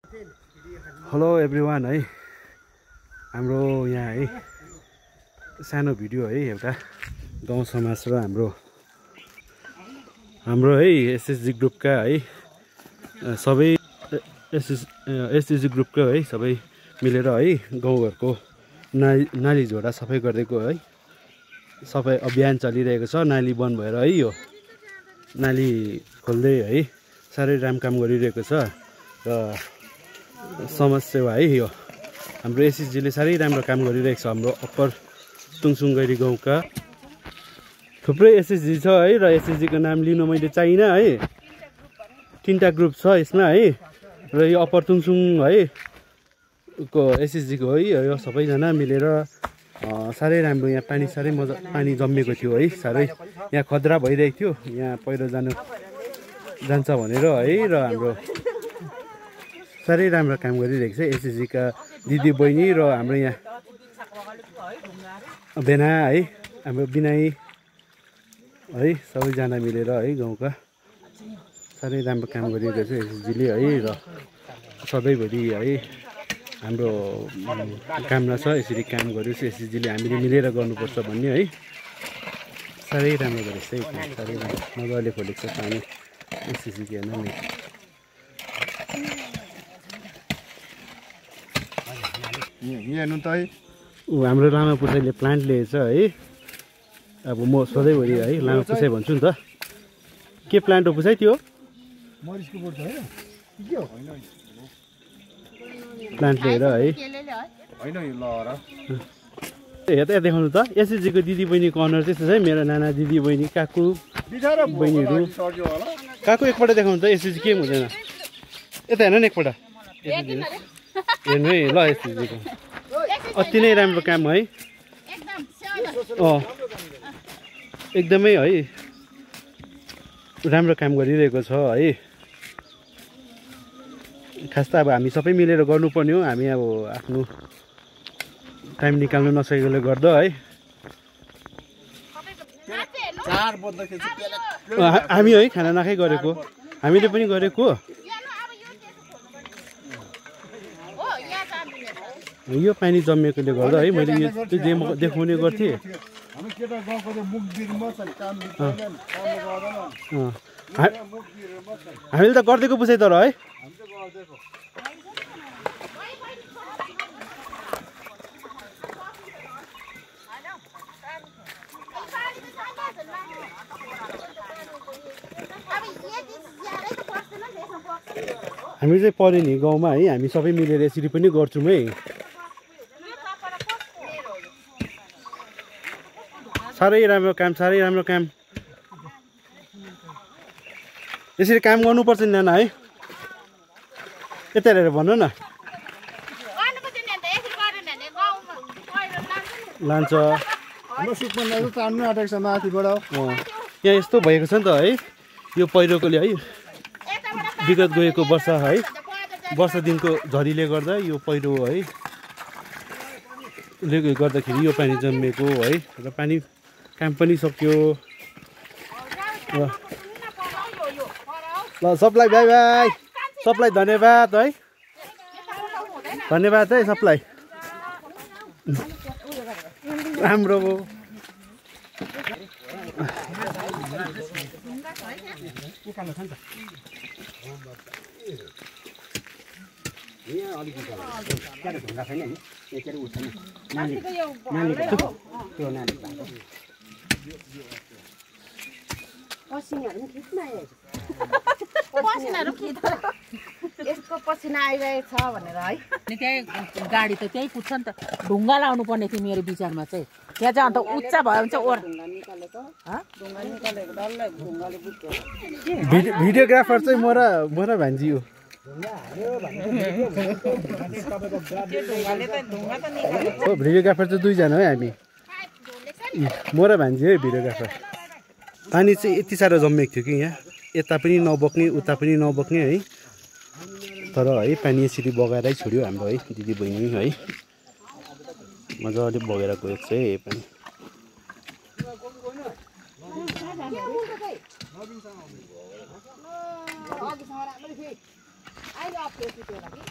Hello everyone है हाम्रो यहाँ है सानो भिडियो है एउटा गाउँ समाज र हाम्रो है एसएसजी ग्रुपका है सबै एसएसजी ग्रुपका है सबै मिलेर है गाउँघरको नाली झोडा सफाइ गर्दैको है सफाइ अभियान चलिरहेको छ। नाली बन्द भएर है यो नाली खोल्दै है साह्रै राम्रो काम गरिरहेको छ र समाज सेवा है यो हाम्रो एसएसजीले साह्रै राम्रो काम गरिरहेको छ। हाम्रो अप्पर तुङसुङगैरी गाउँका थुप्रै एसएसजी छ है र एसएसजीको नाम लिनु मैले चाहिनँ है। 3टा ग्रुप छ यसमा है र यो अप्पर तुङसुङ है को एसएसजीको है यो सबैजना मिलेर साह्रै राम्रो यहाँ पानी साह्रै मजा पानी जम्मेको थियो है साह्रै यहाँ खतरा भइरहेको थियो यहाँ पहिरो जान्छ भनेर है र हाम्रो साह्रै राम्रो काम गरिरहेको छ एसएसजीका दिदी बहिनी र हाम्रो यहाँ बेना है हाम्रो बिनाई है सबैजना मिलेर है गाउँका साह्रै राम्रो काम गरिरहेको छ एसएसजीले है र सधैँभरि है हाम्रो कामना छ यसरी काम गरेपछि एसएसजीले हामीले मिलेर गर्नुपर्छ भन्ने है साह्रै राम्रो गरेको छ है साह्रै राम्रो मजाले खोलेको छ पानी एसएसजीको हेर्नु नि हेर्नु त है हाम्रो लामा पुसाइले प्लान्ट ल्याएछ है। अब म सधैँभरि है लामा पुसाइ भन्छु नि त के प्लान्ट हो पुसाइ त्यो मरिसको बोट हैन के हो प्लान्ट लिएर है हैन यो लहरा यता देखाउनु त एसएसजीको दिदी बहिनीको अनुहार त्यस्तो छ है। मेरो नाना दिदी बहिनी काकु बहिनीहरू काकु एकपल्ट देखाउनु त एसएसजी के हुँदैन यता हेर्नु नि एकपल्ट हेर्नु है ल एसएसजीको अति नै राम्रो काम है एकदमै है राम्रो काम गरिरहेको छ है। खास त अब हामी सबै मिलेर गर्नुपर्ने हो हामी अब आफ्नो टाइम निकाल्नु नसकेकोले गर्दा है हामी है खाना नाखै गरेको हामीले पनि गरेको यो पानी जमेकोले गर्दा है मैले यो देखाउने गर्थेँ। हामीले त गरिदिएको पुसाइ तर है हामी चाहिँ पऱ्यो नि गाउँमा है हामी सबै मिलेर यसरी पनि गर्छौँ है। साह्रै राम्रो काम साह्रै राम्रो काम यसरी काम गर्नुपर्छ नि नाना है यता हेरेर भन्नु न लान्छ यहाँ यस्तो भएको छ नि त है यो पहिरोकोले है विगत गएको वर्ष है वर्ष दिनको झरीले गर्दा यो पहिरो है ले गर्दाखेरि यो पानी जन्मेको है र पानी काम पनि सक्यो ल सबलाई बाई बाई सबलाई धन्यवाद है सबलाई राम्रो यसको पसिना आइरहेको छ भनेर है त्यही गाडी त त्यही पुग्छ नि त ढुङ्गा लाउनु पर्ने थियो मेरो विचारमा चाहिँ त्यहाँ चाहिँ अन्त उच्च भयो भने चाहिँ भिडियोग्राफर चाहिँ म र भान्जी हो भिडियोग्राफर चाहिँ 2 जना है हामी म र भान्जी है भिडियोग्राफर। पानी चाहिँ यति साह्रो जमेको थियो कि यहाँ यता पनि नबोक्ने उता पनि नबोक्ने है तर है पानी यसरी बगाएरै छोड्यो हाम्रो है दिदी बहिनी है मजाले बगेर गएको छ है पानी अप्ठ्यारो सुतेर कि